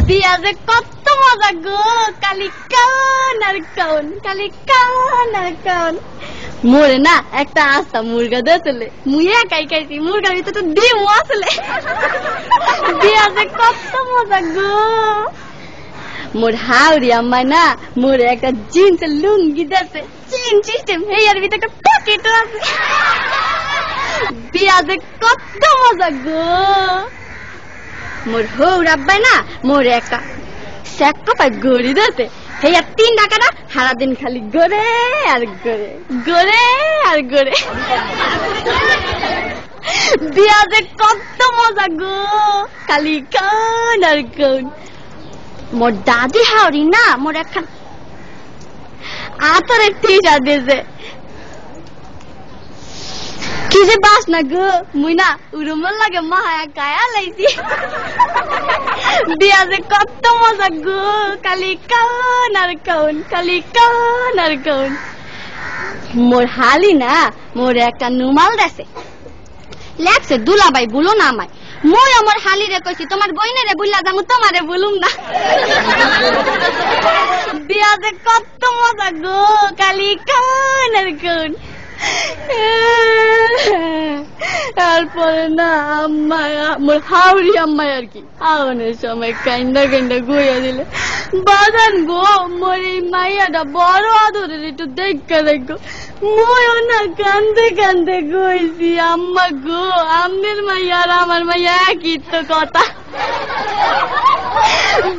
বিয়া যে কত মজা গো, খালি কান আর কান, খালি কান আর কান। মোরে না একটা আস্তা মুরগা দিয়েছিল, মুই একাই খাইছি, মুরগার ভিতরে তো ডিম আসলে। বিয়া যে কত মজা গো। মোর হাওড়ি আম্মায় না মোরে একটা জিন্সের লুঙ্গি দিয়েছে, চেন সিস্টেম, হেয়ার ভিতরে একটা পকেটও আছে। বিয়া যে কত মজা গো। মোর হৌর আব্বাই না মোরে একটা স্যাক্কোপায় গড়ি দিয়েছে, হেয়ার 3 টাকাটা সারাদিন খালি গড়ে আর গড়ে, গড়ে আর গড়ে। বিয়া যে কত মজা গো, খালি কান আর কান। মোর দাদি হাওড়ি না মোর একখান আতরের টিশা দিয়েছে, কি যে বাস না গো, মুই না উড়ুমল লাগে মায়া গায়া লাইছি। বিয়া যে কত মজা গো, খালি কান আর কান, খালি কান আর কান। মোর হালি না মোর একটা নুমাল দেছে, লেখছে দুলাবাই বলো না আমায়। মই আমার হালি রে কইছি তোমার বইনেরে বুল্লা যামু, তোমারে বলুম না। বিয়া যে কত মজা গো, খালি কান আর কান। তারপরে না আম্মায় মোর হাওড়ি আম্মায় আর কি আওয়ানের সময় কাইন্দা কাইন্দা গইয়া দিলে, বাজান গো মোর এই মাইয়াটা বড় আদরের, একটু দেখা দেখো। ময়ও না কান্দে কান্দে গইছি, আম্মা গো আমনের মাইয়া আর আমার মাইয়া একই তো কথা।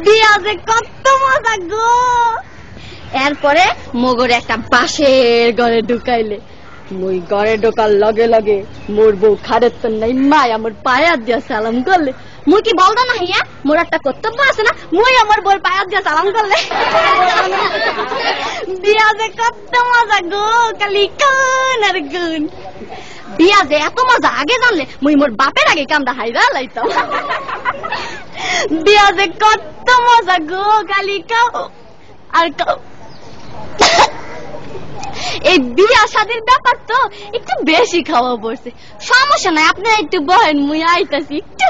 বিয়া যে কত মজা গো। এরপরে মগর একটা বাঁশের ঘরে ঢুকাইলে, মুই ঘরে ঢোকার লগে লগে মোর বউ খারের তো নাই মায় আমার পায়া দিয়া সালাম করলে। মুই কি বলতো না হিয়া মোর একটা কর্তব্য আছে না, মুই আমার বউর পায়া দিয়া সালাম করলে। বিয়া যে কত মজা গো, খালি কান আর কান। বিয়া যে এত মজা আগে জানলে মুই মোর বাপের আগে কামটা হাইরা লাইতাম। বিয়া যে কত মজা গো, খালি কাও আর কাও। এই বিয়া শাদীর ব্যাপার তো একটু বেশি খাওয়া পড়ছে, সমস্যা নাই, আপনারা একটু বহেন, মুই আইতাছি একটু।